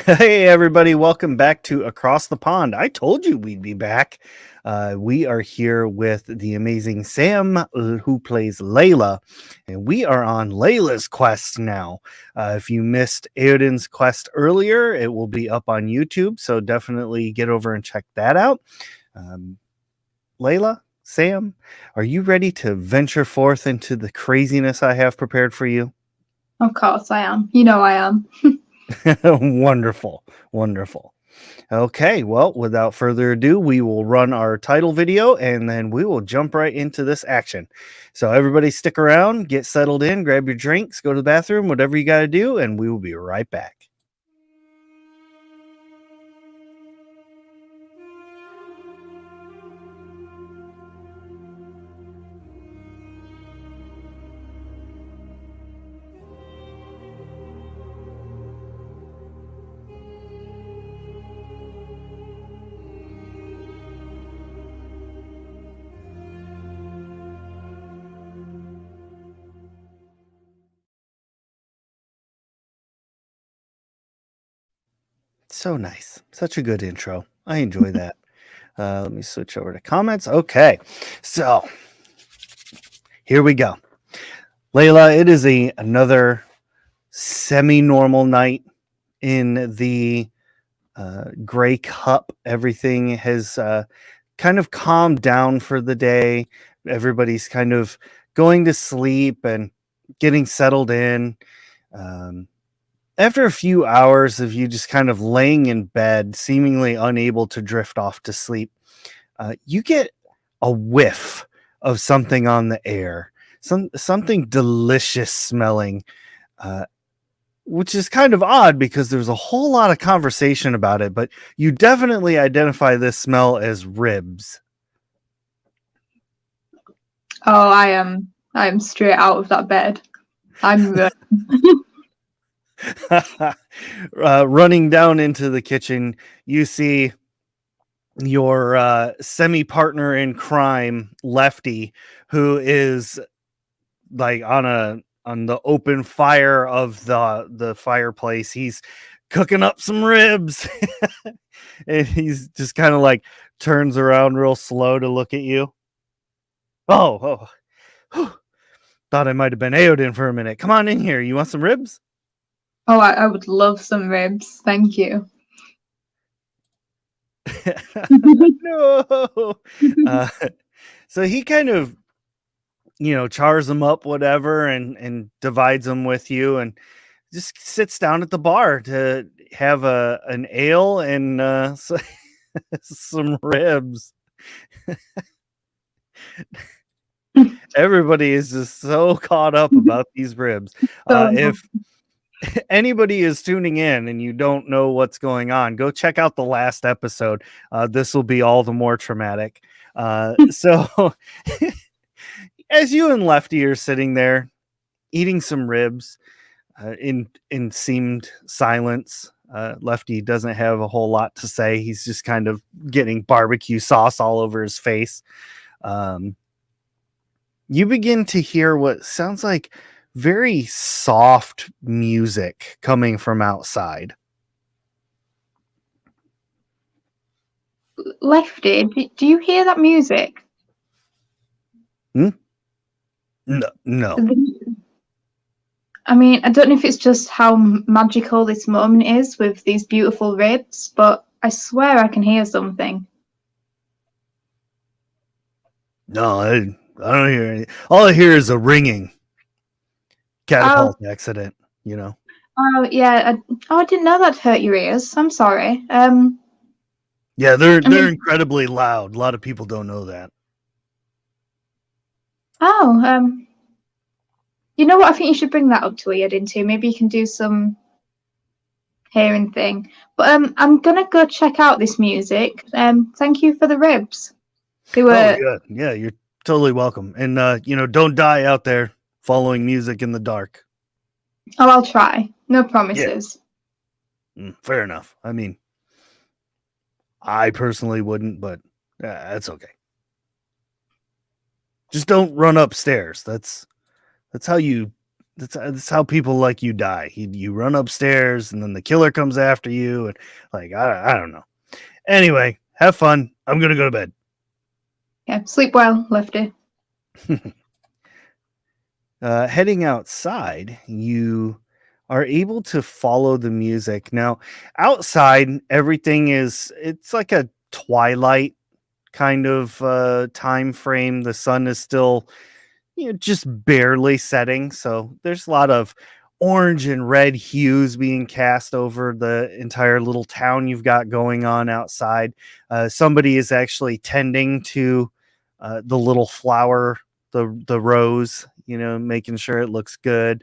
Hey, everybody, welcome back to Across the Pond. I told you we'd be back. We are here with the amazing Sam, who plays Layla, and we are on Layla's quest now. If you missed Aoden's quest earlier, it will be up on YouTube, so definitely get over and check that out. Um, Layla, Sam, are you ready to venture forth into the craziness I have prepared for you? Of course I am. You know I am. Wonderful, wonderful. Okay, well, without further ado, we will run our title video and then we will jump right into this action. So, everybody, stick around, get settled in, grab your drinks, go to the bathroom, whatever you got to do, and we will be right back. So nice. Such a good intro. I enjoy that. Let me switch over to comments. Okay, so here we go. Layla, it is another semi-normal night in the Gray Cup. Everything has kind of calmed down for the day. Everybody's kind of going to sleep and getting settled in. Um, After a few hours of you just kind of laying in bed, seemingly unable to drift off to sleep, you get a whiff of something on the air, something delicious smelling, uh, which is kind of odd because there's a whole lot of conversation about it, but you definitely identify this smell as ribs. Oh, I am. I am straight out of that bed. I'm. Running down into the kitchen, you see your semi partner in crime, Lefty, who is like on the open fire of the fireplace. He's cooking up some ribs, and he's just kind of like turns around real slow to look at you. Oh, thought I might have been Aoden for a minute. Come on in here. You want some ribs? Oh, I would love some ribs. Thank you. No. Uh, so he kind of, chars them up, whatever, and divides them with you, and just sits down at the bar to have an ale and some ribs. Everybody is just so caught up about these ribs. So, If anybody is tuning in and you don't know what's going on, go check out the last episode. This will be all the more traumatic. So, as you and Lefty are sitting there eating some ribs in seemed silence, Lefty doesn't have a whole lot to say. He's just kind of getting barbecue sauce all over his face. Um, you begin to hear what sounds like very soft music coming from outside. Lefty, do you hear that music? Hmm? No, no. I mean, I don't know if it's just how magical this moment is with these beautiful ribs, but I swear I can hear something. No, I don't hear anything. All I hear is a ringing Oh, catapult accident. oh yeah. I didn't know that hurt your ears. I'm sorry. Yeah, they're I they're mean, incredibly loud. A lot of people don't know that. oh, you know what? I think you should bring that up to Ian too. Maybe you can do some hearing thing. But I'm gonna go check out this music. Thank you for the ribs. They Oh were. yeah, yeah, you're totally welcome. And don't die out there following music in the dark. Oh, I'll try. No Yeah, promises. fair enough. I mean, I personally wouldn't, but that's okay. Just don't run upstairs. That's how you That's how people like you die. You run upstairs, and then the killer comes after you, and like I don't know. Anyway, have fun. I'm gonna go to bed. Yeah, sleep well, Lefty. Heading outside, you are able to follow the music. Now, outside, everything it's like a twilight kind of time frame. The sun is still just barely setting. So there's a lot of orange and red hues being cast over the entire little town you've got going on outside. Somebody is actually tending to the little flower, the rose, making sure it looks good.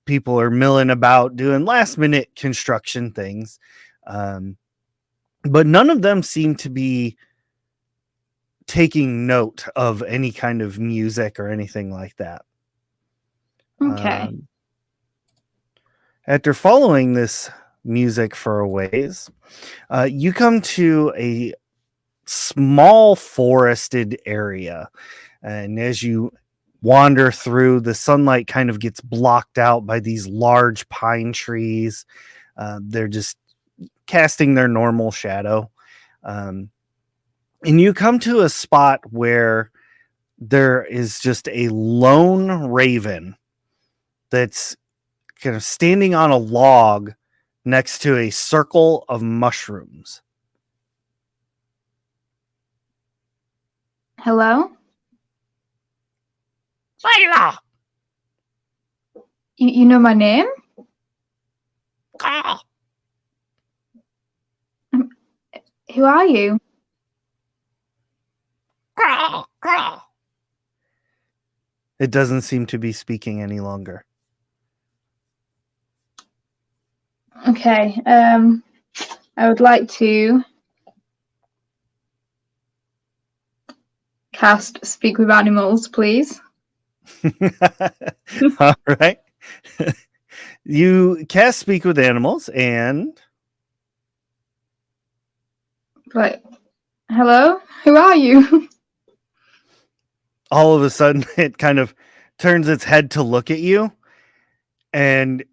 People are milling about doing last minute construction things. Um, but none of them seem to be taking note of any kind of music or anything like that. Okay. Um, After following this music for a ways, you come to a small forested area. And as you wander through, the sunlight kind of gets blocked out by these large pine trees. They're just casting their normal shadow. Um, and you come to a spot where there is just a lone raven that's kind of standing on a log next to a circle of mushrooms. Hello? Layla! You know my name? Caw, Who are you? caw, caw. It doesn't seem to be speaking any longer. Okay. I would like to cast Speak with Animals, please. All right. You cast Speak with Animals, and Like, hello? Who are you? all of a sudden it kind of turns its head to look at you, and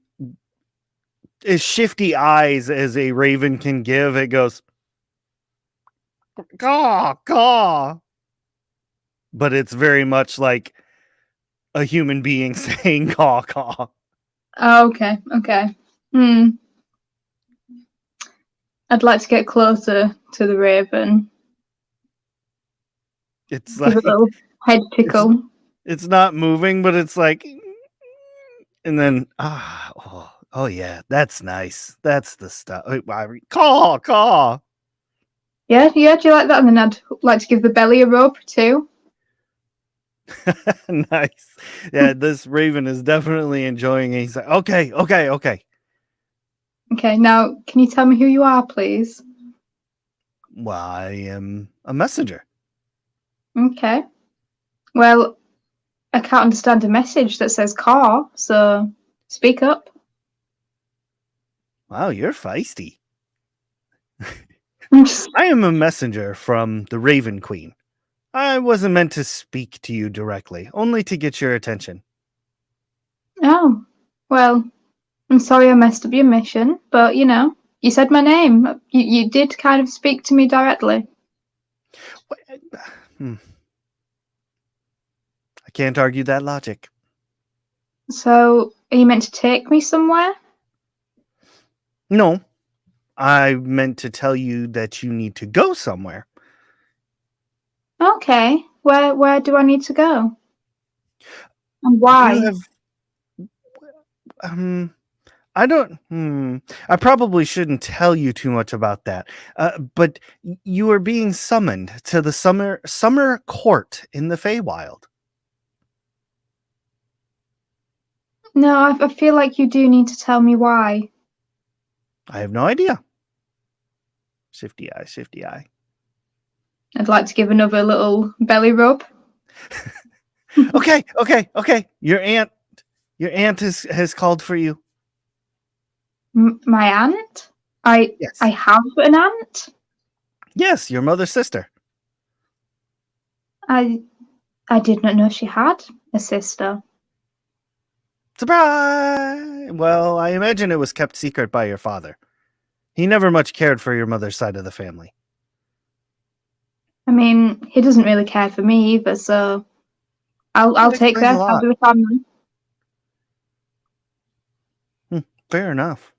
as shifty eyes as a raven can give, it goes, caw, caw. But it's very much like a human being saying caw, caw. Oh, okay. Okay. I'd like to get closer to the raven. It's Give it a like, little head it's tickle. it's not moving, but it's like, and then oh yeah, that's nice. That's the stuff. Caw, caw. Yeah, yeah, do you like that? And then I'd like to give the belly a rub too. Nice. Yeah, this raven is definitely enjoying it. He's like, okay, okay, okay. Okay, now can you tell me who you are, please? Well, I am a messenger. Okay. Well, I can't understand a message that says car, so speak up. Wow, you're feisty. I'm just, I am a messenger from the Raven Queen. I wasn't meant to speak to you directly, only to get your attention. oh, well, I'm sorry I messed up your mission, but you said my name. You did kind of speak to me directly. What? Hmm, I can't argue that logic. So, are you meant to take me somewhere? No, I meant to tell you that you need to go somewhere. Okay. Where do I need to go? And You why? have um I don't. I probably shouldn't tell you too much about that. But you are being summoned to the summer court in the Feywild. No, I feel like you do need to tell me why. I have no idea. Shifty eye, shifty eye. I'd like to give another little belly rub. Okay, okay, okay. Your aunt has called for you. My aunt? I Yes, have an aunt? yes, your mother's sister. I did not know she had a sister. Surprise! Well, I imagine it was kept secret by your father. He never much cared for your mother's side of the family. I mean, he doesn't really care for me either, so I'll That take explains a that. I'll lot. be the family. Fair enough.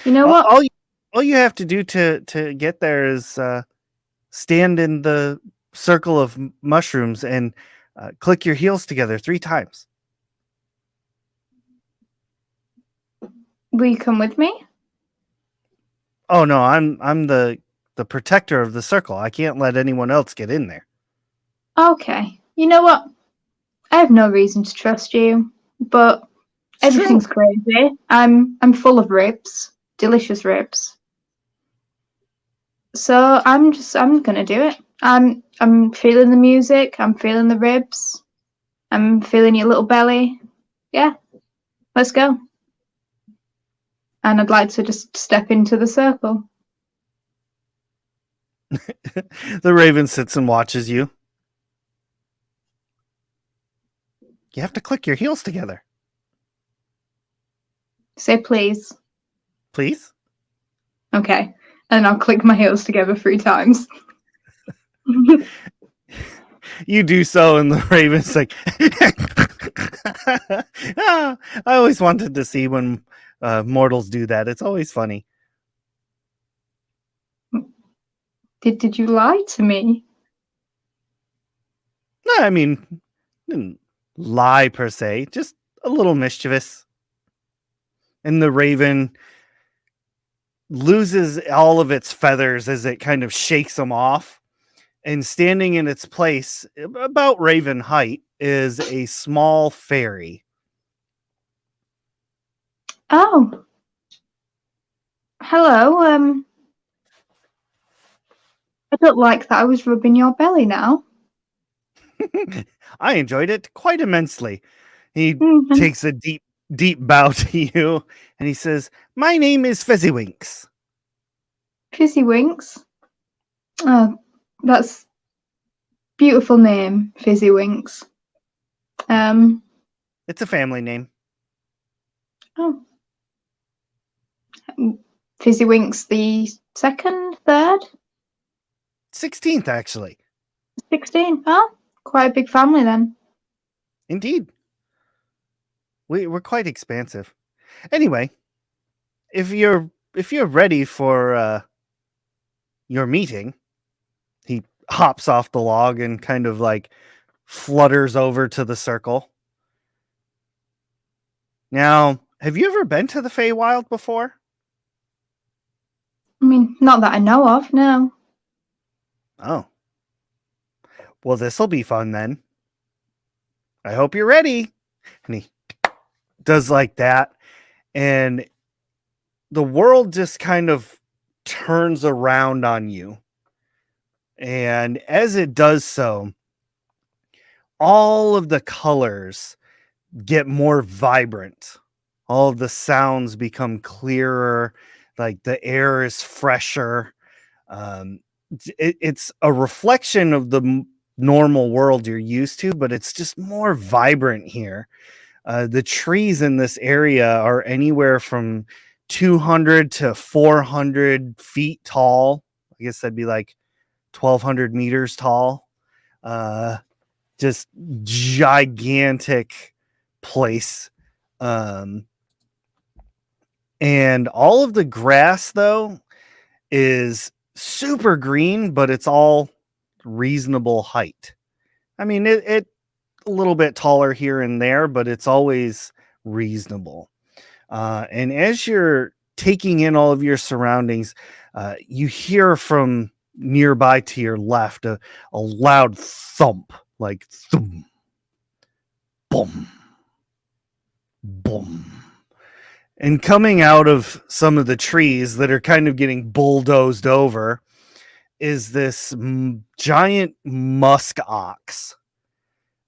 You know All, what? all, you, all you have to do to get there is stand in the circle of mushrooms and click your heels together 3 times. Will you come with me? Oh no, I'm the protector of the circle. I can't let anyone else get in there. Okay. You know what? I have no reason to trust you, but It's true. everything's crazy. I'm full of ribs, delicious ribs. So I'm gonna do it. I'm feeling the music. I'm feeling the ribs. I'm feeling your little belly. Yeah, let's go. And I'd like to just step into the circle. The raven sits and watches you. You have to click your heels together, Say please. please. Okay. And I'll click my heels together 3 times. You do so, and the raven's like, "Ah, I always wanted to see when mortals do that. It's always funny." Did you lie to me? No, I mean, didn't lie per se, just a little mischievous. And the raven loses all of its feathers as it kind of shakes them off. And standing in its place, about raven height, is a small fairy. Oh, hello. I don't like that I was rubbing your belly now. I enjoyed it quite immensely. He Mm-hmm. takes a deep bow to you and he says, "My name is Fezzywinks." Fizzy Winks. Oh, that's beautiful name, Fizzy Winks. Um. It's a family name. Oh, Fizzy Winks the second, third, 16th, actually. 16. Oh, quite a big family then. Indeed. We're quite expansive. Anyway, if you're ready for your meeting, he hops off the log and kind of like flutters over to the circle. Now, have you ever been to the Feywild before? I mean, not that I know of. No. Oh, well, this'll be fun then. I hope you're ready. And he does like that, and the world just kind of turns around on you. And as it does so, all of the colors get more vibrant. All of the sounds become clearer, like the air is fresher. Um, it's a reflection of the normal world you're used to, but it's just more vibrant here. The trees in this area are anywhere from 200 to 400 feet tall. I guess that'd be like 1,200 meters tall. Uh, just gigantic place. Um, and all of the grass, though, is super green, but it's all reasonable height. I mean, it a little bit taller here and there, but it's always reasonable. And as you're taking in all of your surroundings, you hear from nearby to your left a loud thump, like thump, boom, boom. And coming out of some of the trees that are kind of getting bulldozed over is this giant musk ox.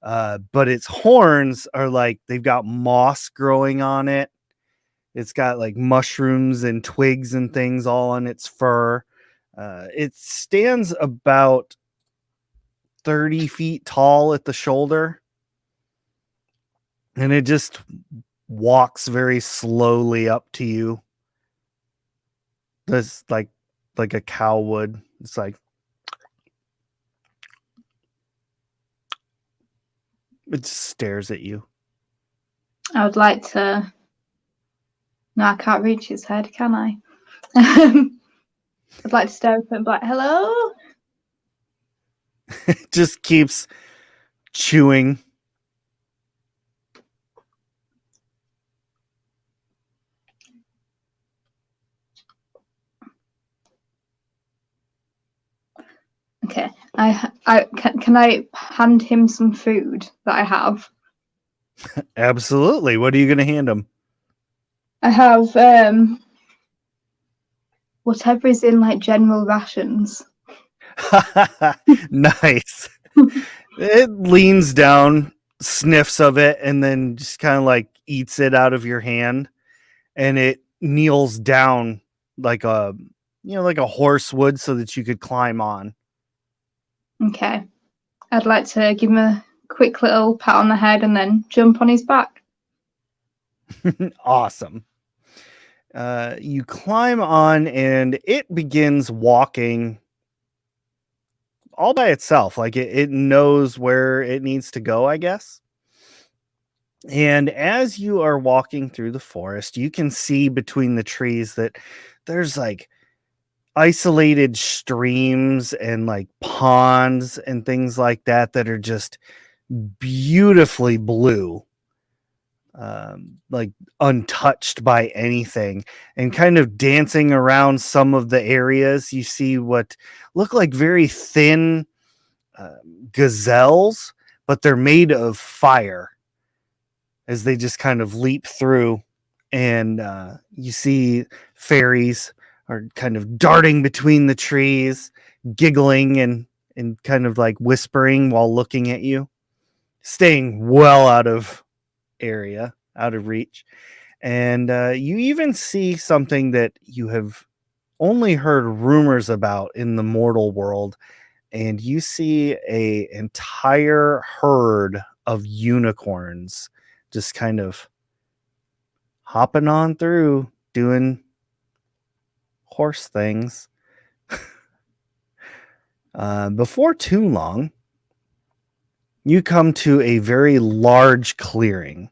But its horns are like they've got moss growing on it. It's got like mushrooms and twigs and things all on its fur. It stands about 30 feet tall at the shoulder. And it just walks very slowly up to you. This like a cow would. It's like it just stares at you. I would like to. No, I can't reach his head, can I? I'd like to stare up and be like, "Hello." It just keeps chewing. Okay. Can I hand him some food that I have? Absolutely. What are you going to hand him? I have whatever is in like general rations. Nice. It leans down, sniffs of it, and then just kind of like eats it out of your hand. And it kneels down like like a horse would so that you could climb on. Okay. I'd like to give him a quick little pat on the head and then jump on his back. Awesome. You climb on and it begins walking all by itself. Like it knows where it needs to go, I guess. And as you are walking through the forest, you can see between the trees that there's like isolated streams and like ponds and things like that are just beautifully blue, like untouched by anything. And kind of dancing around some of the areas, you see what look like very thin uh, gazelles, but they're made of fire as they just kind of leap through. And you see fairies are kind of darting between the trees, giggling and kind of like whispering while looking at you, staying well out of reach. And you even see something that you have only heard rumors about in the mortal world, and you see a entire herd of unicorns just kind of hopping on through doing horse things. Before too long, you come to a very large clearing.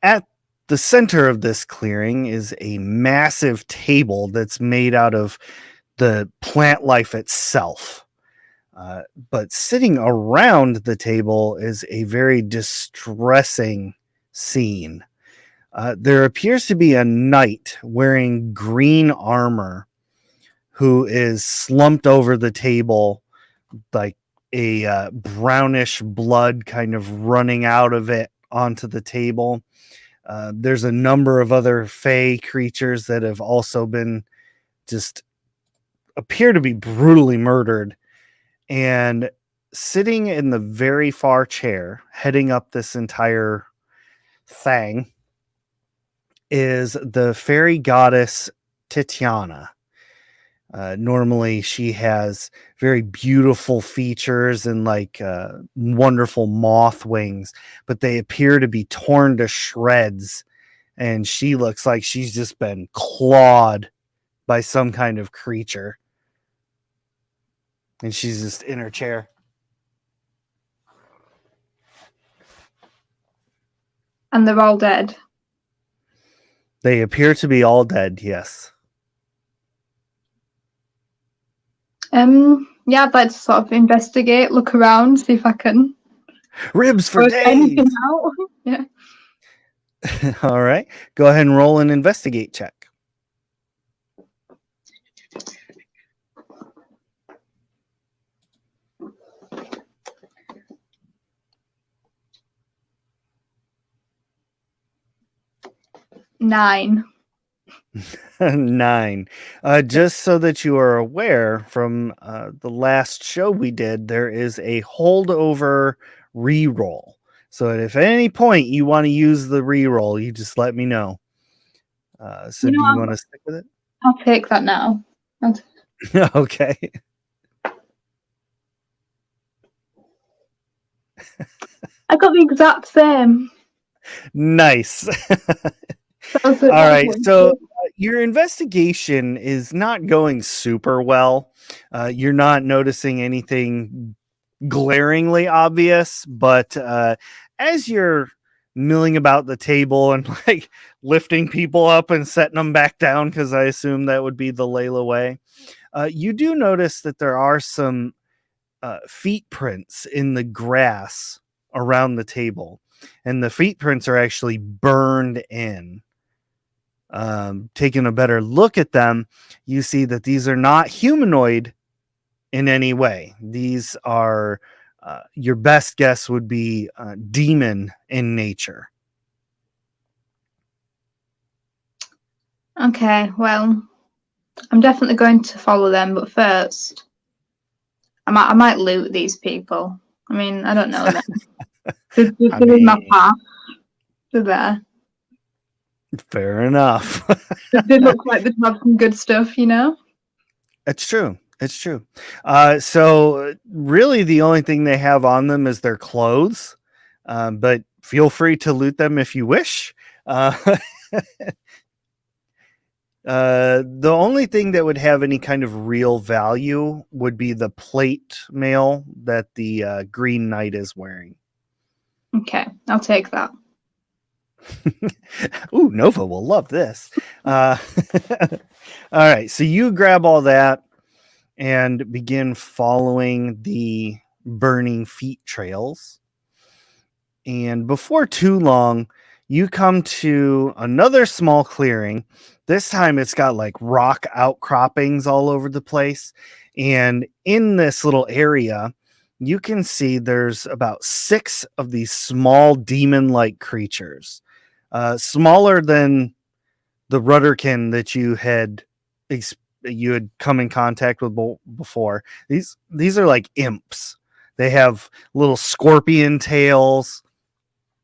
At the center of this clearing is a massive table that's made out of the plant life itself. But sitting around the table is a very distressing scene. There appears to be a knight wearing green armor who is slumped over the table, like a brownish blood kind of running out of it onto the table. There's a number of other fey creatures that have also been just appear to be brutally murdered. And sitting in the very far chair, heading up this entire thing, is the fairy goddess Titiana. Normally, she has very beautiful features and like wonderful moth wings, but they appear to be torn to shreds. And she looks like she's just been clawed by some kind of creature. And she's just in her chair. And they're all dead. They appear to be all dead, yes. Yeah, I'd like to sort of investigate, look around, see if I can Ribs for work days. anything out. Yeah. All right. Go ahead and roll an investigate check. Nine. 9. Just so that you are aware, from the last show we did, there is a holdover reroll. So if at any point you want to use the reroll, you just let me know. So You know do you what? want to stick with I'll take that now. it? Okay. I got the exact same. Nice. All That was right. So wonderful. your investigation is not going super well. You're not noticing anything glaringly obvious, but as you're milling about the table and like lifting people up and setting them back down, because I assume that would be the Layla way, you do notice that there are some feet prints in the grass around the table, and the feet prints are actually burned in. Taking a better look at them, you see that these are not humanoid in any way. These are your best guess would be demon in nature. Okay, well, I'm definitely going to follow them, but first, I might loot these people. I mean, I don't know them. This I is my mean, path to there. fair enough. They look like they have some good stuff, you know? It's true. It's true. So really, the only thing they have on them is their clothes. But feel free to loot them if you wish. Uh, the only thing that would have any kind of real value would be the plate mail that the Green Knight is wearing. Okay, I'll take that. Ooh, Nova will love this. All right, so you grab all that and begin following the burning feet trails. And before too long, you come to another small clearing. This time it's got like rock outcroppings all over the place. And in this little area, you can see there's about 6 of these small demon like creatures, smaller than the Rudderkin that you had come in contact with before. These are like imps. They have little scorpion tails,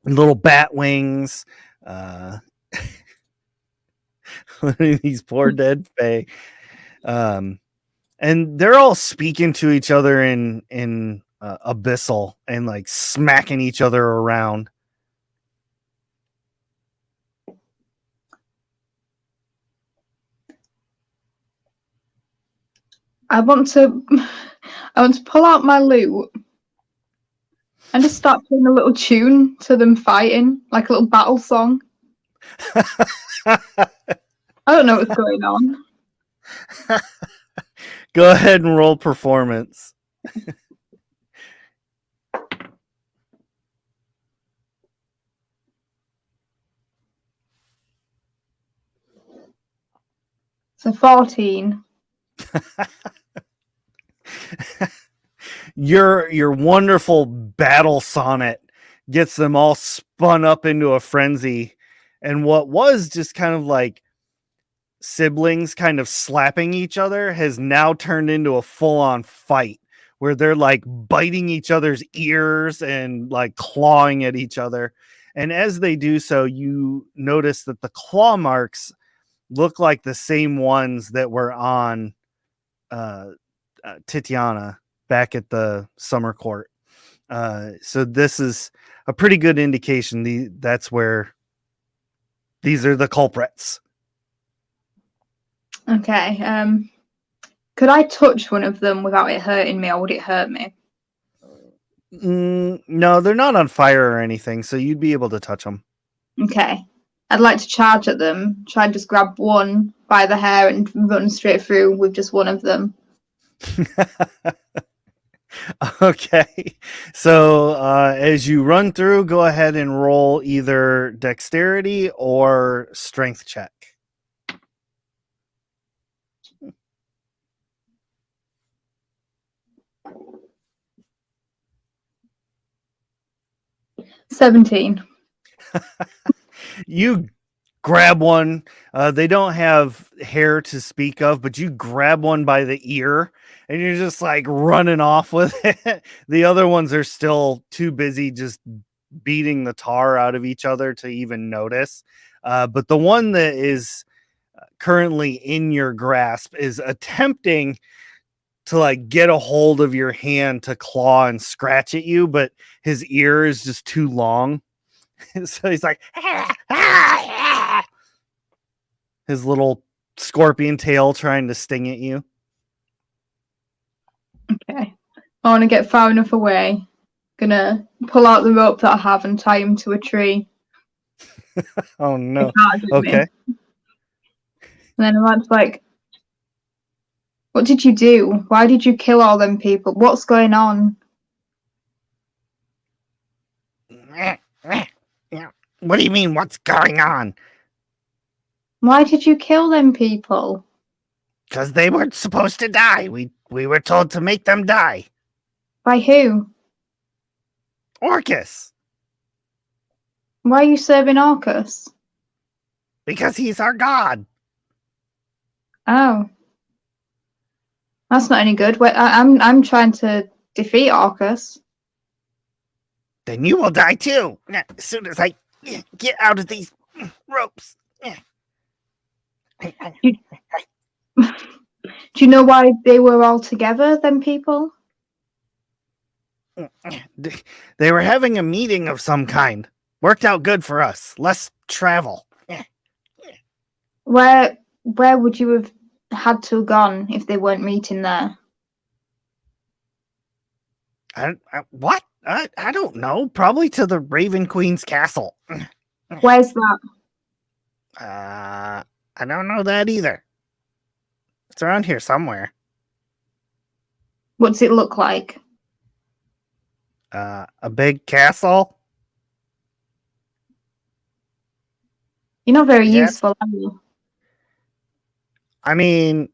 little bat wings. Uh, these poor dead fae. Um, and they're all speaking to each other in abyssal and like smacking each other around. I want to I want to pull out my loot and just start playing a little tune to them fighting, like a little battle song. I don't know what's going on. Go ahead and roll performance. So 14. Your wonderful battle sonnet gets them all spun up into a frenzy, and what was just kind of like siblings kind of slapping each other has now turned into a full-on fight where they're like biting each other's ears and like clawing at each other. And as they do so, you notice that the claw marks look like the same ones that were on uh, Titiana back at the summer court. So this is a pretty good indication. That's where these are the culprits. Okay. Could I touch one of them without it hurting me, or would it hurt me? No, they're not on fire or anything, so you'd be able to touch them. Okay. I'd like to charge at them, try and just grab one by the hair and run straight through with just one of them. Okay. So as you run through, go ahead and roll either dexterity or strength check. $17. You grab one. They don't have hair to speak of, but you grab one by the ear and you're just like running off with it. The other ones are still too busy just beating the tar out of each other to even notice. But the one that is currently in your grasp is attempting to like get a hold of your hand to claw and scratch at you, but his ear is just too long. So he's like, his little scorpion tail trying to sting at you. Okay. I want to get far enough away. Gonna pull out the rope that I have and tie him to a tree. Oh He no. can't do Okay. me. And then I'm like, what did you do? Why did you kill all them people? What's going on? What do you mean? What's going on? Why did you kill them people? Because they weren't supposed to die. We were told to make them die. By who? Orcus. Why are you serving Orcus? Because he's our god. Oh. That's not any good. I'm trying to defeat Orcus. Then you will die too. As soon as I get out of these ropes. Do you know why they were all together, them people? They were having a meeting of some kind. Worked out good for us. Less travel. Where would you have had to have gone if they weren't meeting there? What? I don't know. Probably to the Raven Queen's castle. Where's that? I don't know that either. It's around here somewhere. What does it look like? A big castle. You're not very Yes. useful, are you? I mean,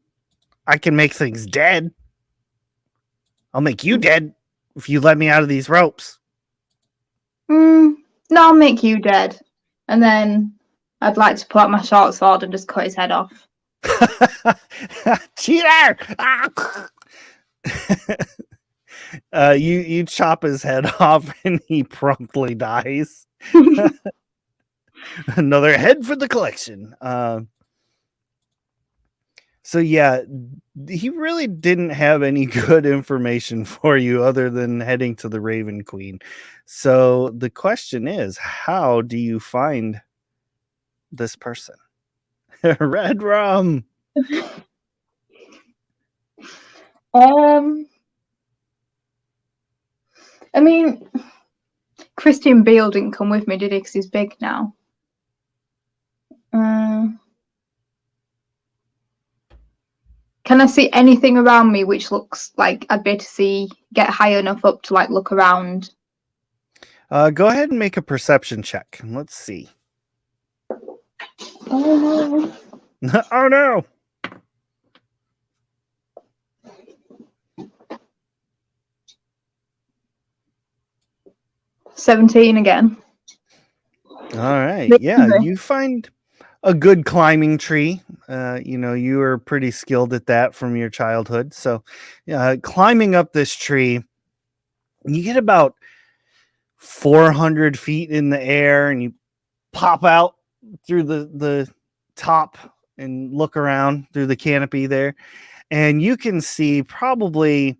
I can make things dead. I'll make you dead if you let me out of these ropes. No, I'll make you dead. And then I'd like to pull out my short sword and just cut his head off. Cheater! You chop his head off and he promptly dies. Another head for the collection. So yeah, he really didn't have any good information for you other than heading to the Raven Queen. So the question is, how do you find this person? Red rum. I mean, Christian Bale didn't come with me, did he? Because he's big now. Can I see anything around me which looks like I'd be able to get high enough up to look around? Go ahead and make a perception check. Let's see. Oh no. Oh no. $17 again. All right. Yeah, you find a good climbing tree. You were pretty skilled at that from your childhood. So, climbing up this tree, you get about 400 feet in the air, and you pop out through the top and look around through the canopy there, and you can see probably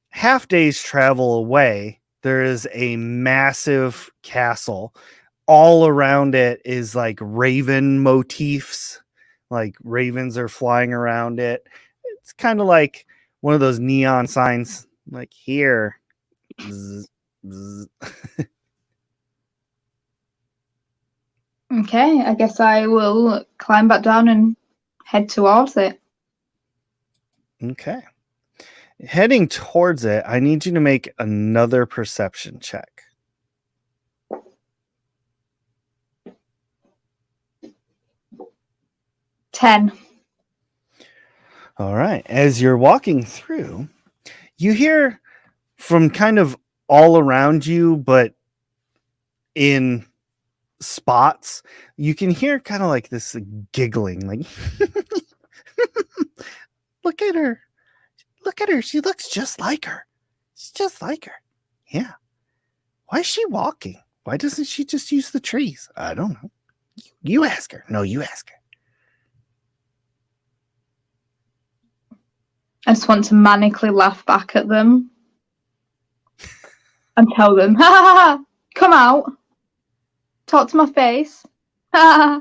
half day's travel away. There is a massive castle. All around it is like raven motifs, like ravens are flying around it. It's kind of like one of those neon signs, like here. Bzz, bzz. Okay, I guess I will climb back down and head towards it. Okay. Heading towards it, I need you to make another perception check. 10. All right. As you're walking through, you hear from kind of all around you, but in spots, you can hear kind of like this giggling, like, look at her. Look at her. She looks just like her. She's just like her. Yeah. Why is she walking? Why doesn't she just use the trees? I don't know. You ask her. No, you ask her. I just want to manically laugh back at them and tell them, ha ha ha, come out. Talk to my face. Ah,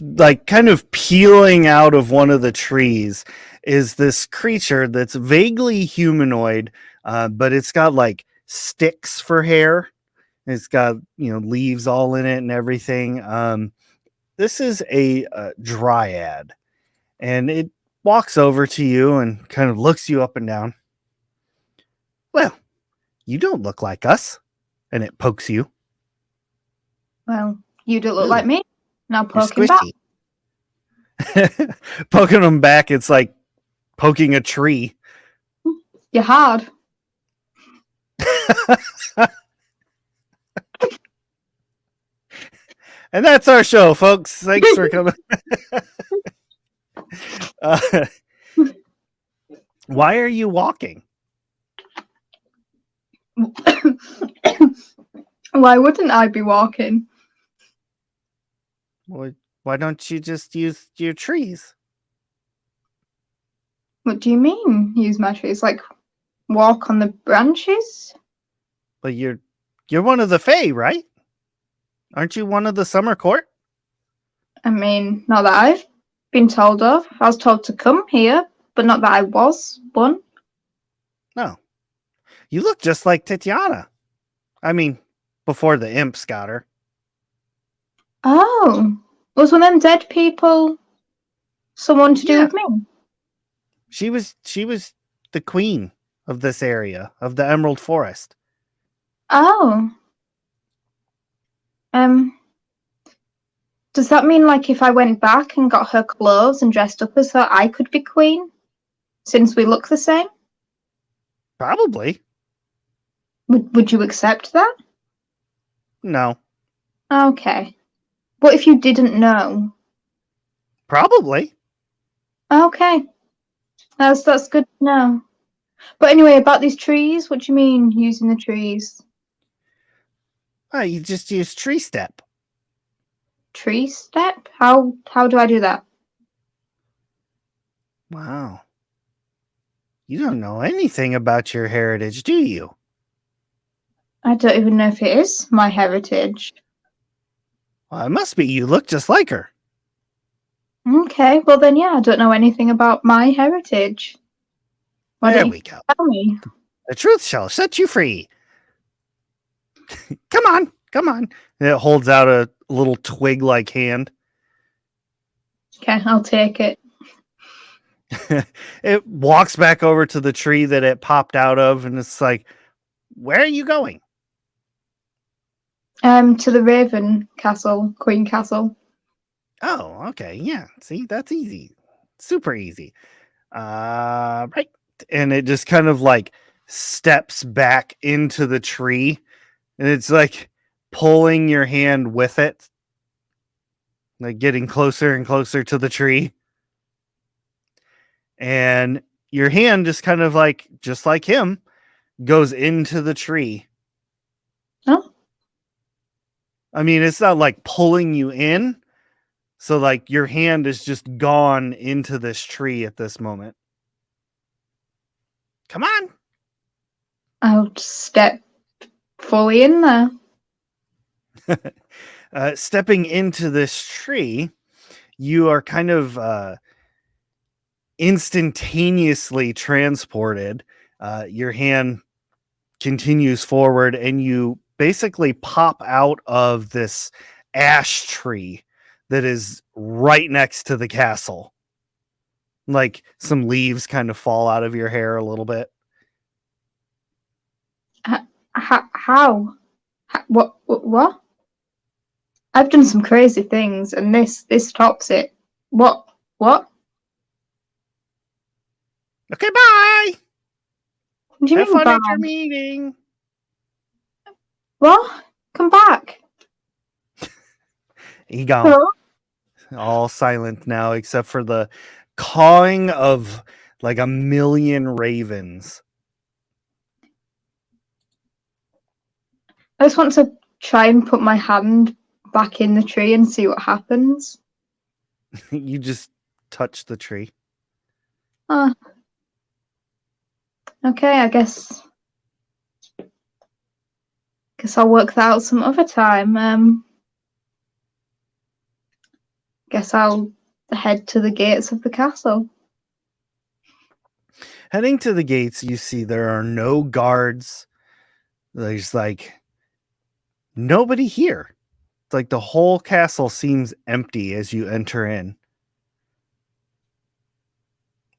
Like kind of peeling out of one of the trees is this creature that's vaguely humanoid, but it's got like sticks for hair. It's got leaves all in it and everything. This is a dryad, and it walks over to you and kind of looks you up and down. Well, you don't look like us, and it pokes you. well, you don't look like Ooh, me. Now you're poke him back. squishy. Poking them back, it's like poking a tree. You're hard. And that's our show, folks. Thanks for coming. Uh, why are you walking? Why wouldn't I be walking? Why don't you just use your trees? What do you mean, use my trees? Like, walk on the branches? But you're one of the Fae, right? Aren't you one of the Summer Court? I mean, not that I've been told of. I was told to come here, but not that I was one. No. You look just like Titiana. I mean, before the imps got her. Oh, was one of them dead people someone to do Yeah. with me? She was the queen of this area, of the Emerald Forest. Oh, um, does that mean like if I went back and got her clothes and dressed up as her, I could be queen? Since we look the same? Probably. Would you accept that? No. Okay. What if you didn't know? Probably. Okay, that's good to know. But anyway, about these trees, what do you mean using the trees? You just use tree step. Tree step? How do I do that? Wow. You don't know anything about your heritage, do you? I don't even know if it is my heritage. Well, it must be. You look just like her. Okay, well then yeah, I don't know anything about my heritage. Why There don't you we go. tell me? The truth shall set you free. Come on, come on. And it holds out a little twig like hand. Okay, I'll take it. It walks back over to the tree that it popped out of, and it's like, where are you going? To the Raven Castle, Queen Castle. Oh, okay. Yeah. See, that's easy. Super easy. Right. And it just kind of like steps back into the tree, and it's like pulling your hand with it, like getting closer and closer to the tree. And your hand just kind of like, just like him, goes into the tree. Oh, I mean, it's not like pulling you in. So, like, your hand is just gone into this tree at this moment. Come on. I'll step fully in there. Stepping into this tree, you are kind of instantaneously transported. Your hand continues forward, and you basically pop out of this ash tree that is right next to the castle. Like some leaves kind of fall out of your hair a little bit. How? What? I've done some crazy things, and this tops it. What? What? Okay, bye. What do you Have mean fun bad? at your meeting. What? Come back. He gone. Hello? All silent now, except for the cawing of like a million ravens. I just want to try and put my hand back in the tree and see what happens. You just touch the tree. Ah, okay, I guess Guess I'll work that out some other time. Guess I'll head to the gates of the castle. Heading to the gates, you see there are no guards. There's like nobody here. It's like the whole castle seems empty as you enter in.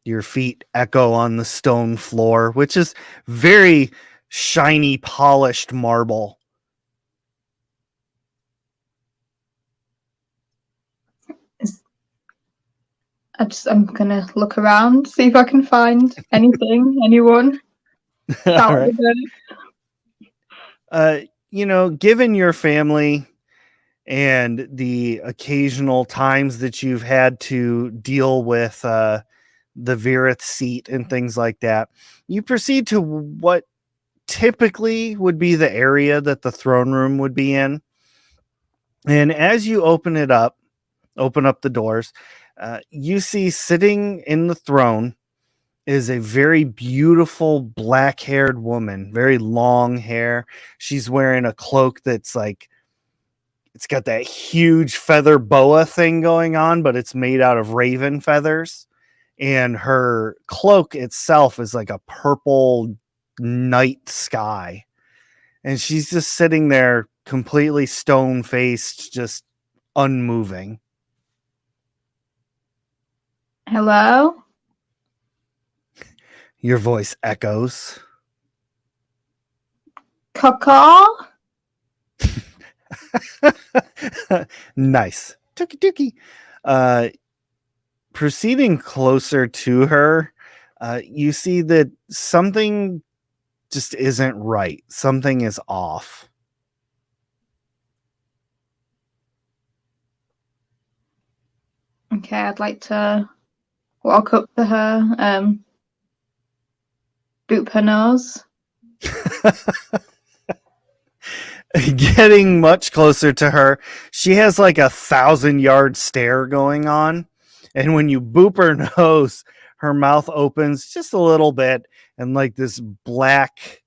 Your feet echo on the stone floor, which is very shiny, polished marble. I'm gonna look around, see if I can find anything, anyone. All Shout at right. the Given your family and the occasional times that you've had to deal with the Virith seat and things like that, you proceed to what typically would be the area that the throne room would be in. And as you open up the doors, you see sitting in the throne is a very beautiful black haired woman, very long hair. She's wearing a cloak that's like, it's got that huge feather boa thing going on, but it's made out of raven feathers. And her cloak itself is like a purple night sky. And she's just sitting there completely stone faced, just unmoving. Hello? Your voice echoes. Caw? Nice. Tookie tookie. Proceeding closer to her, you see that something just isn't right. Something is off. Okay, I'd like to walk up to her, boop her nose. Getting much closer to her, she has like 1,000-yard stare going on. And when you boop her nose, her mouth opens just a little bit, and like this black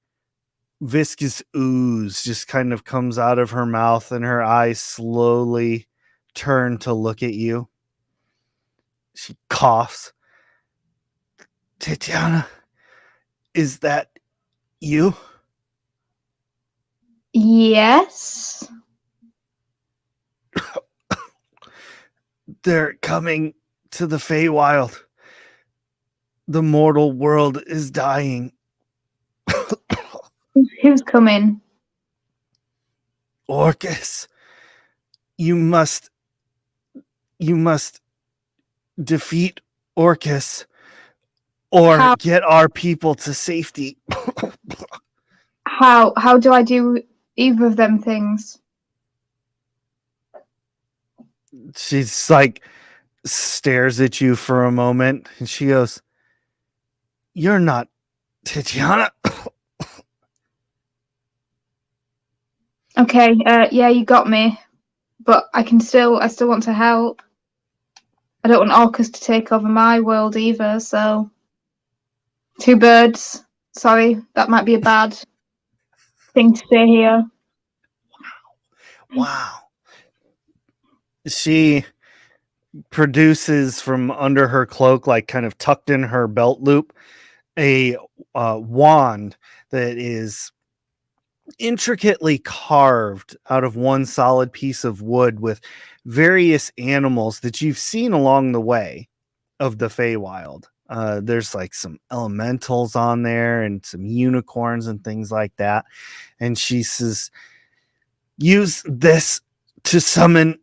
viscous ooze just kind of comes out of her mouth, and her eyes slowly turn to look at you. She coughs. Tatiana, is that you? Yes. They're coming to the Feywild. The mortal world is dying. Who's coming? Orcus, you must defeat Orcus or How get our people to safety. how do I do either of them things? She's like stares at you for a moment and she goes, "You're not Tatiana." Okay, yeah, you got me. But I still want to help. I don't want Orcus to take over my world either, so two birds. Sorry, that might be a bad thing to say here. Wow. She produces from under her cloak, like kind of tucked in her belt loop, a wand that is intricately carved out of one solid piece of wood with various animals that you've seen along the way of the Feywild. There's like some elementals on there and some unicorns and things like that. And she says, use this to summon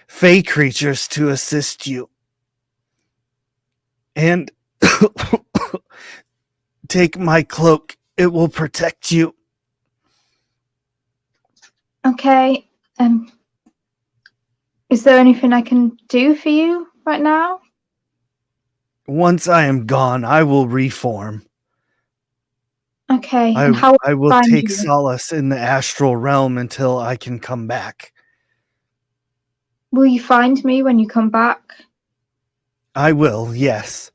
Fey creatures to assist you. And take my cloak. It will protect you. Okay. Is there anything I can do for you right now? Once I am gone, I will reform. Okay. I And how will I I will find take you? solace in the astral realm until I can come back. Will you find me when you come back? I will, yes.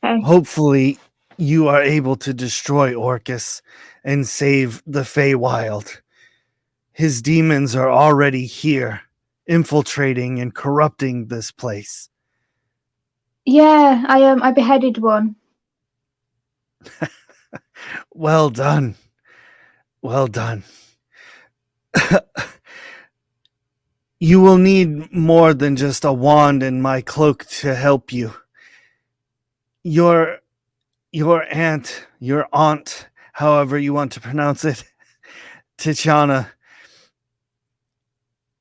Okay. Hopefully you are able to destroy Orcus and save the Feywild. His demons are already here, infiltrating and corrupting this place. Yeah, I beheaded one. Well done. Well done. You will need more than just a wand and my cloak to help you. Your your aunt, however you want to pronounce it, Tichana,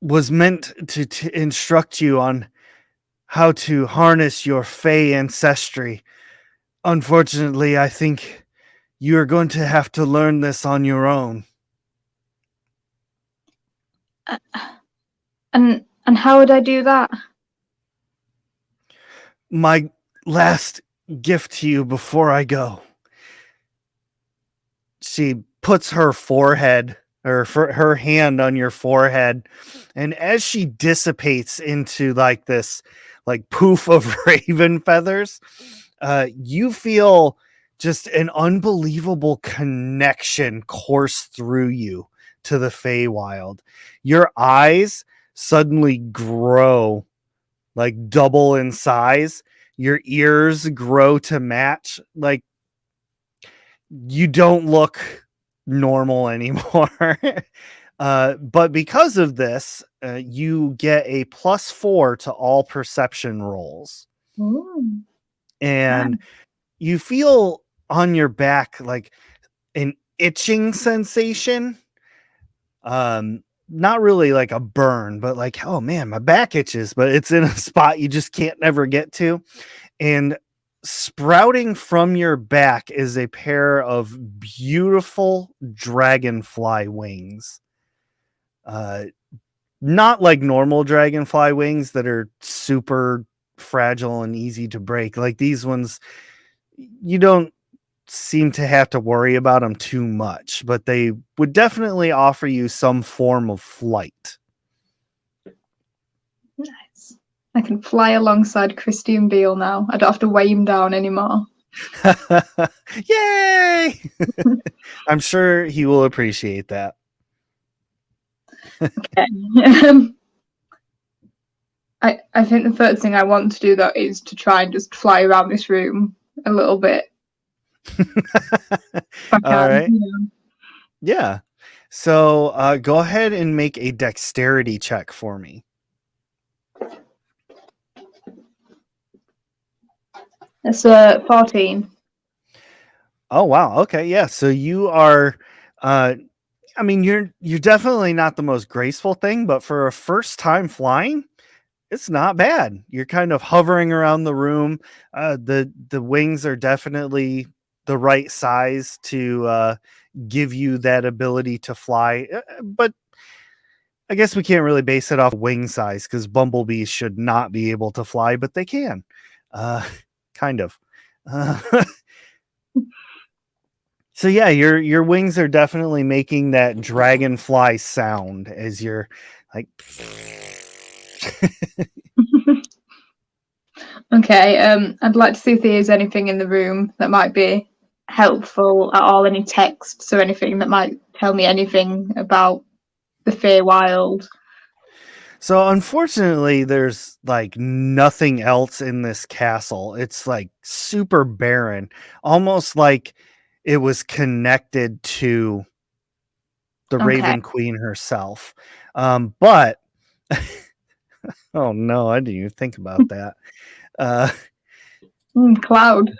was meant to instruct you on how to harness your Fey ancestry. Unfortunately, I think you're going to have to learn this on your own. Uh, and how would I do that? My last gift to you before I go. She puts her forehead or her hand on your forehead, and as she dissipates into like this like poof of raven feathers, you feel just an unbelievable connection course through you to the Feywild. Your eyes suddenly grow like double in size. Your ears grow to match. Like you don't look normal anymore. But because of this, you get a +4 to all perception rolls. Ooh, And nice. you feel on your back like an itching sensation. Not really like a burn, but like, oh man, my back itches, but it's in a spot you just can't never get to. And sprouting from your back is a pair of beautiful dragonfly wings. Uh, Not like normal dragonfly wings that are super fragile and easy to break. Like these ones, you don't seem to have to worry about them too much, but they would definitely offer you some form of flight. Nice. I can fly alongside Christian Bale now. I don't have to weigh him down anymore. Yay! I'm sure he will appreciate that. Okay. I think the first thing I want to do though is to try and just fly around this room a little bit if I All can. right. Yeah. So go ahead and make a dexterity check for me. It's 14. Oh wow. Okay. Yeah. So you are I mean you're definitely not the most graceful thing, but for a first time flying, it's not bad. You're kind of hovering around the room. The wings are definitely the right size to give you that ability to fly. But I guess we can't really base it off wing size because bumblebees should not be able to fly, but they can. Uh, kind of. Uh, so yeah, your wings are definitely making that dragonfly sound as you're like. Okay, I'd like to see if there's anything in the room that might be helpful at all, any texts or anything that might tell me anything about the Feywild. So unfortunately, there's like nothing else in this castle. It's like super barren, almost like it was connected to the Okay. Raven Queen herself. But oh no, I didn't even think about that. Uh, Cloud.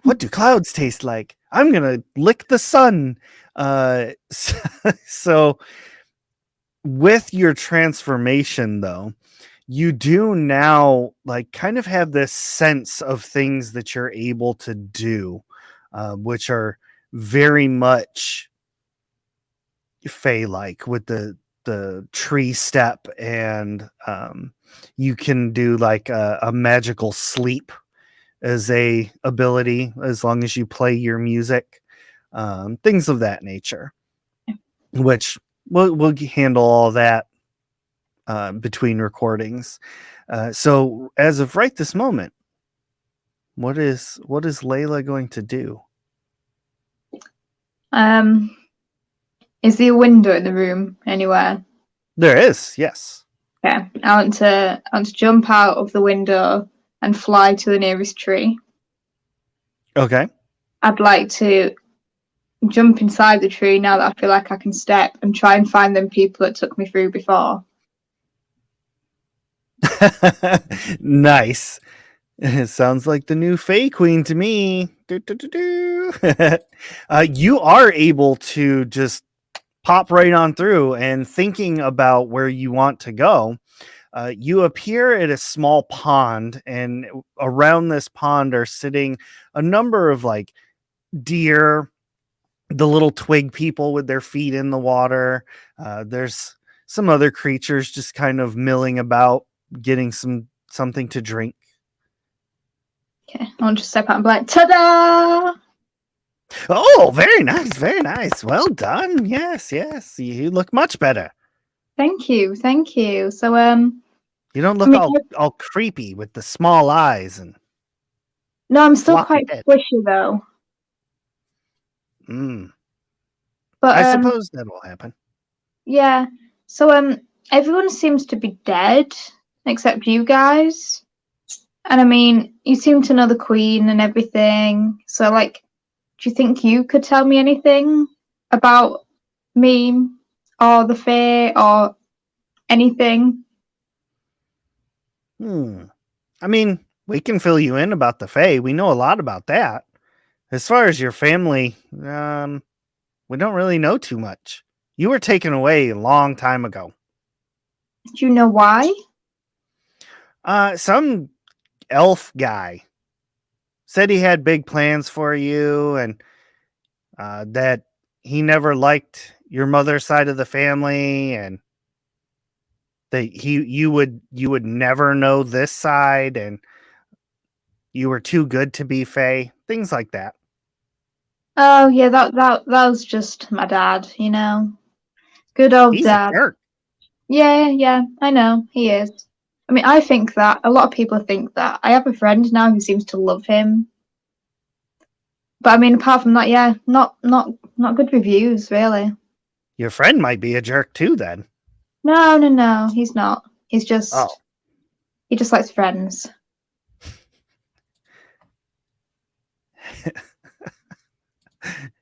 what do clouds taste like? I'm gonna lick the sun. So with your transformation, though, you do now like kind of have this sense of things that you're able to do, which are very much Fey like with the tree step, and you can do like a magical sleep as a ability as long as you play your music, things of that nature. Which we'll handle all that between recordings. So as of right this moment, What is Layla going to do? Um, is there a window in the room anywhere? There is, yes. Okay, I want to jump out of the window and fly to the nearest tree. Okay. I'd like to jump inside the tree now that I feel like I can step and try and find them people that took me through before. Nice. It sounds like the new Fey Queen to me. Do, do, do, do. You are able to just pop right on through, and thinking about where you want to go, you appear at a small pond, and around this pond are sitting a number of like deer, the little twig people with their feet in the water. There's some other creatures just kind of milling about, getting something to drink. Okay, I want to step out and be like, ta-da! Oh, very nice, very nice. Well done. Yes, yes. You look much better. Thank you, thank you. So, You don't I look mean, all creepy with the small eyes and no, I'm still floppy quite head. squishy though. Mm, But I suppose that will happen. yeah. So everyone seems to be dead except you guys. And I mean, you seem to know the Queen and everything. So like, do you think you could tell me anything about me or the Fae or anything? Hmm. I mean, we can fill you in about the Fae. We know a lot about that. As far as your family, we don't really know too much. You were taken away a long time ago. Do you know why? Some elf guy said he had big plans for you, and that he never liked your mother's side of the family, and that you would never know this side, and you were too good to be Fae. Things like that. Oh yeah, that was just my dad, you know. Good old He's a dad. jerk. Yeah, yeah, I know, he is. I mean, I think that a lot of people think that. I have a friend now who seems to love him. But I mean, apart from that, yeah, not good reviews, really. Your friend might be a jerk too, then. No, no, no, he's not. Oh, He just likes friends.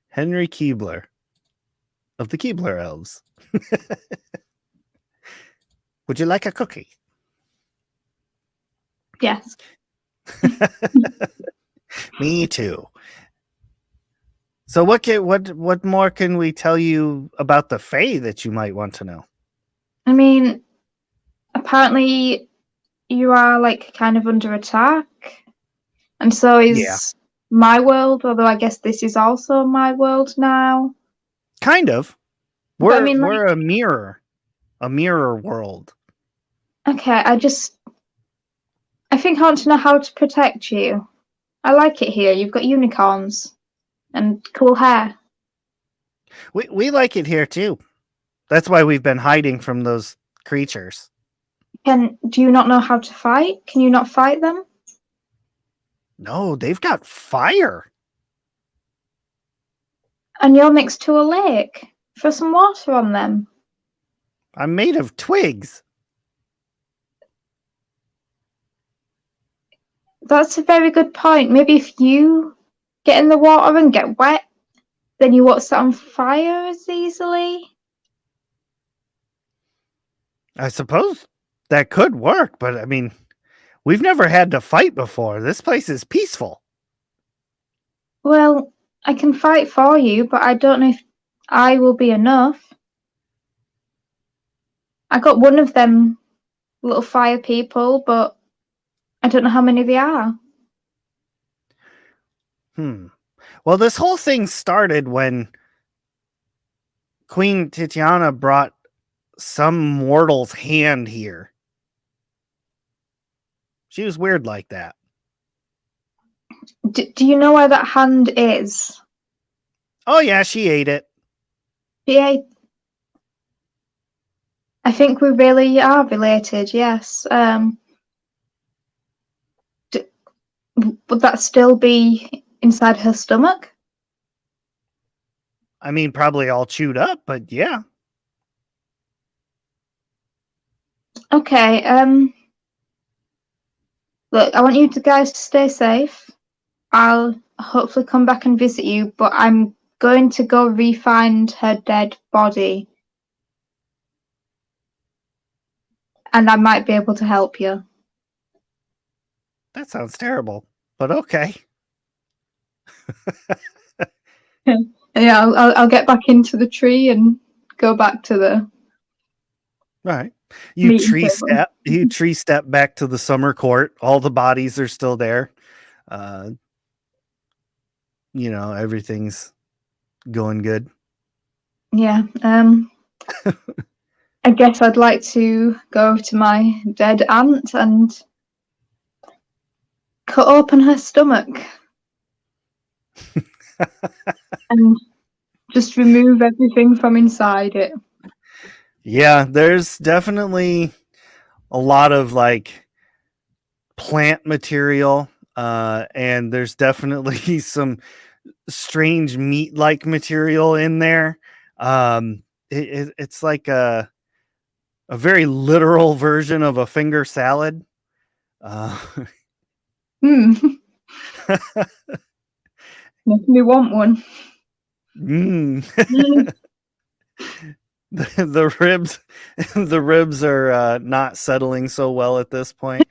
Henry Keebler of the Keebler Elves. Would you like a cookie? Yes. Me too. So what more can we tell you about the Fae that you might want to know? I mean, apparently you are like kind of under attack. And so Yeah, is my world, although I guess this is also my world now. kind of. But I We're mean, like, we're a mirror world. okay, I think I want to know how to protect you. I like it here. You've got unicorns and cool hair. We like it here too. That's why we've been hiding from those creatures. Do you not know how to fight? Can you not fight them? No, they've got fire. And you're next to a lake. Throw some water on them. I'm made of twigs. That's a very good point. Maybe if you get in the water and get wet, then you won't set on fire as easily. I suppose that could work, but I mean, we've never had to fight before. This place is peaceful. Well, I can fight for you, but I don't know if I will be enough. I got one of them little fire people, but I don't know how many they are. Hmm. Well, this whole thing started when Queen Titiana brought some mortal's hand here. She was weird like that. Do you know where that hand is? Oh yeah, she ate it. Yeah, I think we really are related. Yes. would that still be inside her stomach? I mean, probably all chewed up, but yeah. Okay. Look, I want you guys to stay safe. I'll hopefully come back and visit you, but I'm going to go re-find her dead body, and I might be able to help you. That sounds terrible, but okay. Yeah, I'll get back into the tree and go back to the All right. meeting table. You tree step back to the summer court. All the bodies are still there. Uh, everything's going good. Yeah. I guess I'd like to go to my dead aunt and cut open her stomach and just remove everything from inside it. Yeah, there's definitely a lot of like plant material, and there's definitely some strange meat like material in there. It's like a very literal version of a finger salad. Uh, Hmm. Make me want one. mm. Mm. The ribs the ribs are not settling so well at this point.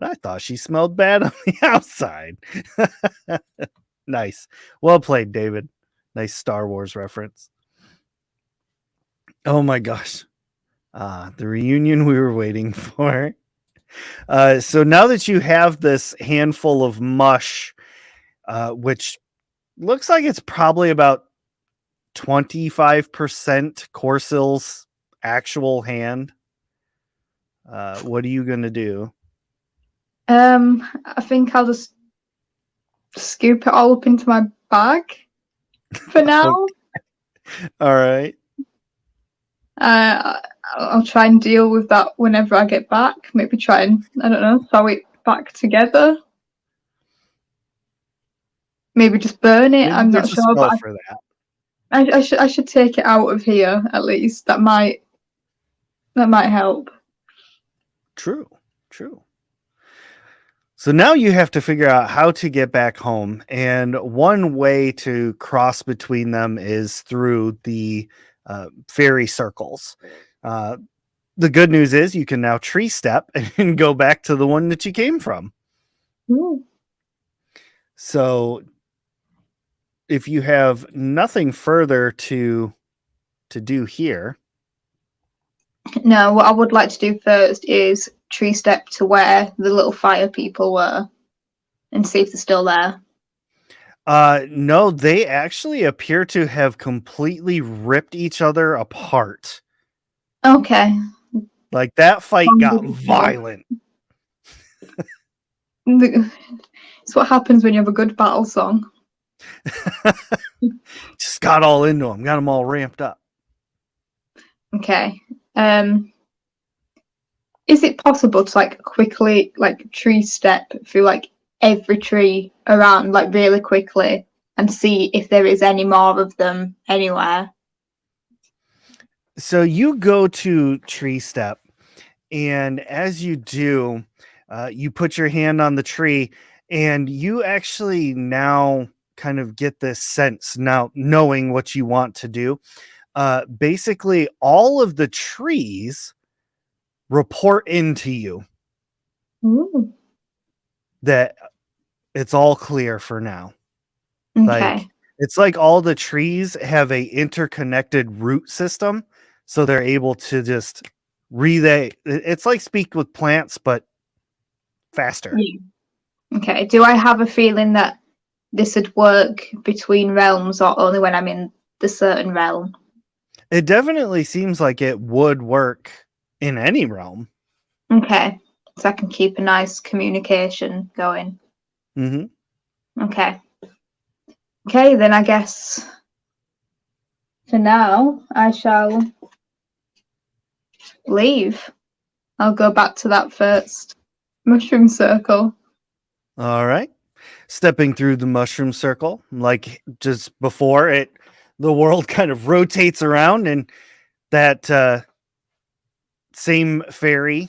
I thought she smelled bad on the outside. Nice. Well played, David. Nice Star Wars reference. Oh my gosh. The reunion we were waiting for. So now that you have this handful of mush, which looks like it's probably about 25% Corsil's actual hand, what are you going to do? I think I'll just scoop it all up into my bag for now. Okay. All right. I'll try and deal with that whenever I get back. Maybe try and, I don't know, sew it back together. Maybe just burn it. Maybe I'm not there's a sure, but spell for that. I should take it out of here at least. That might help. True. So now you have to figure out how to get back home. And one way to cross between them is through the fairy circles. The good news is you can now tree step and go back to the one that you came from. Ooh. So if you have nothing further to do here. No, what I would like to do first is tree step to where the little fire people were and see if they're still there. No, they actually appear to have completely ripped each other apart. Okay. Like that fight got violent. It's what happens when you have a good battle song. Just got all into them, got them all ramped up. Okay. Is it possible to like quickly like tree step through like every tree around like really quickly and see if there is any more of them anywhere? So you go to tree step, and as you do, you put your hand on the tree, and you actually now kind of get this sense now, knowing what you want to do. Basically, all of the trees report into you Ooh. that it's all clear for now. Okay. Like it's like all the trees have a interconnected root system, so they're able to just relay. It's like speak with plants, but faster. Yeah. Okay. Do I have a feeling that this would work between realms or only when I'm in the certain realm? It definitely seems like it would work in any realm. Okay. So I can keep a nice communication going. Mm-hmm. Okay. Okay, then I guess for now I shall leave. I'll go back to that first mushroom circle. All right. Stepping through the mushroom circle, like just before it, the world kind of rotates around, and that same fairy,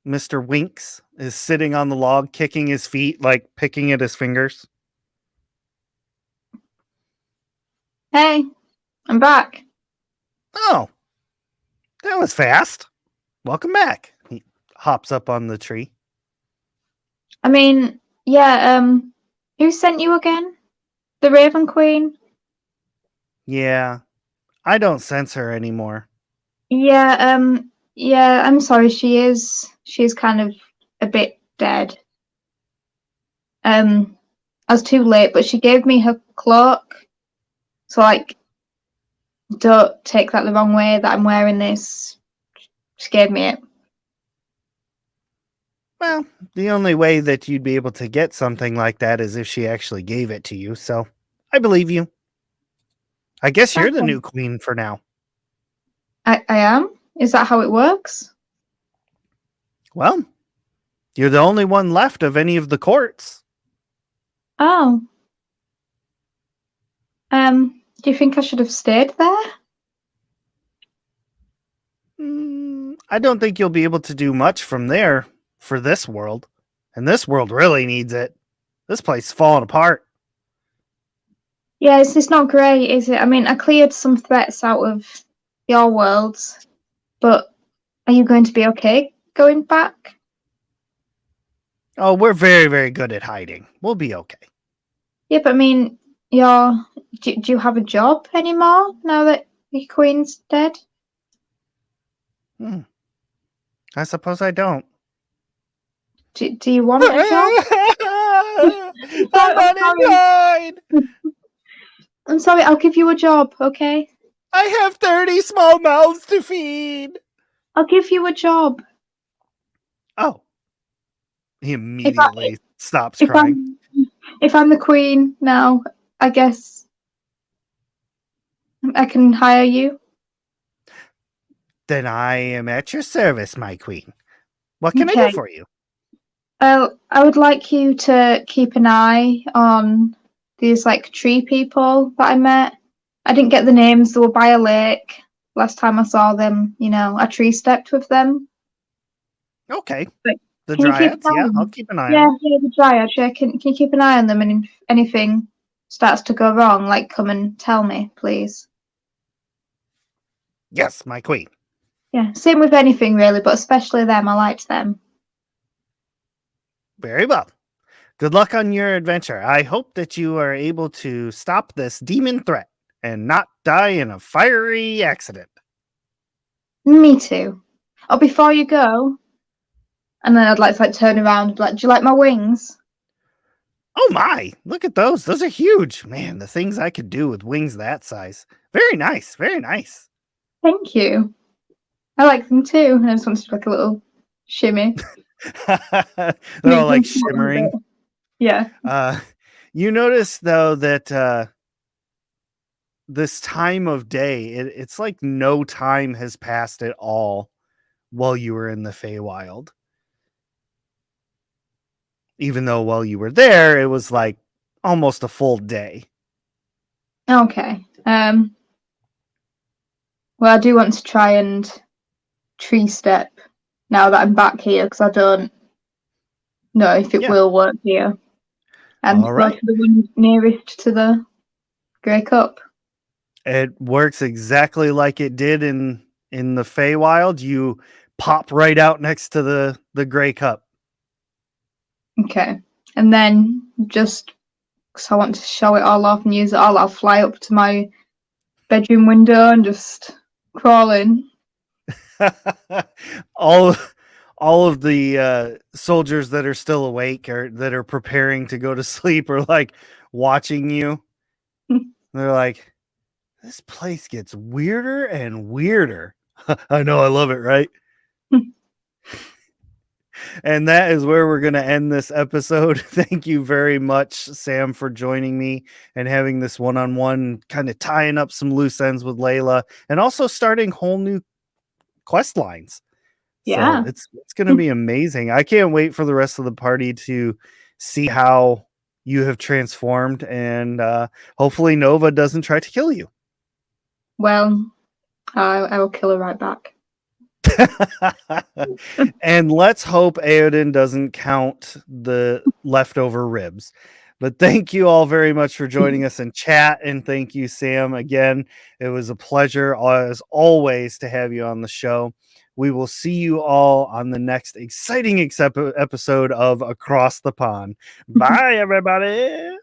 Mr. Winks, is sitting on the log, kicking his feet, like picking at his fingers. Hey, I'm back. Oh, that was fast. Welcome back. He hops up on the tree. I mean, yeah, who sent you again? The Raven Queen? Yeah, I don't sense her anymore. Yeah, yeah, I'm sorry, she's kind of a bit dead. I was too late, but she gave me her cloak. So like don't take that the wrong way that I'm wearing this. She gave me it. Well, the only way that you'd be able to get something like that is if she actually gave it to you, so I believe you. I guess you're the Okay. new queen for now. I am? Is that how it works? Well, you're the only one left of any of the courts. Oh. Do you think I should have stayed there? I don't think you'll be able to do much from there for this world. And this world really needs it. This place is falling apart. Yeah, it's not great, is it? I mean, I cleared some threats out of your worlds, but are you going to be okay going back? Oh, we're very, very good at hiding. We'll be okay. Yeah, but I mean, you're do you have a job anymore now that your queen's dead? Hmm. I suppose I don't. Do you want a job? I'm I'm sorry. unemployed. I'm sorry. I'll give you a job, okay? I have 30 small mouths to feed. I'll give you a job. Oh, he If I immediately stops if crying. I'm the queen now, I guess I can hire you. Then I am at your service, my queen. What can I do Okay. for you? I would like you to keep an eye on these like tree people that I met. I didn't get the names. They were by a lake. Last time I saw them, I tree stepped with them. Okay. But The can you keep an dryads? eye Yeah, on I'll them? keep an eye on Yeah, them. yeah, the dryad. Yeah, can you keep an eye on them? And if anything starts to go wrong, like come and tell me, please. Yes, my queen. Yeah, same with anything really, but especially them. I liked them. Very well. Good luck on your adventure. I hope that you are able to stop this demon threat and not die in a fiery accident. Me too. Oh, before you go, and then I'd like to like turn around and be like, "Do you like my wings?" Oh my, look at those. Those are huge. Man, the things I could do with wings that size. Very nice. Very nice. Thank you. I like them too. And I just want to do like a little shimmy, They're make all them like float a shimmering. bit. Yeah. Uh, you notice though that this time of day, it's like no time has passed at all while you were in the Feywild. Even though while you were there, it was like almost a full day. Okay. Well, I do want to try and tree step now that I'm back here because I don't know if it Yeah. will work here. And All go right. to the one nearest to the Grey Cup. It works exactly like it did in the Feywild. You pop right out next to the gray cup. Okay. And then just because I want to show it all off and use it all, I'll fly up to my bedroom window and just crawl in. all all of the soldiers that are still awake or that are preparing to go to sleep are like watching you. They're like, this place gets weirder and weirder. I know, I love it, right? And that is where we're going to end this episode. Thank you very much, Sam, for joining me and having this one-on-one, kind of tying up some loose ends with Layla and also starting whole new quest lines. So Yeah. it's going to be amazing. I can't wait for the rest of the party to see how you have transformed, and hopefully Nova doesn't try to kill you. Well, I will kill her right back. And let's hope Aoden doesn't count the leftover ribs. But thank you all very much for joining us in chat. And thank you, Sam. Again, it was a pleasure, as always, to have you on the show. We will see you all on the next exciting episode of Across the Pond. Bye, everybody.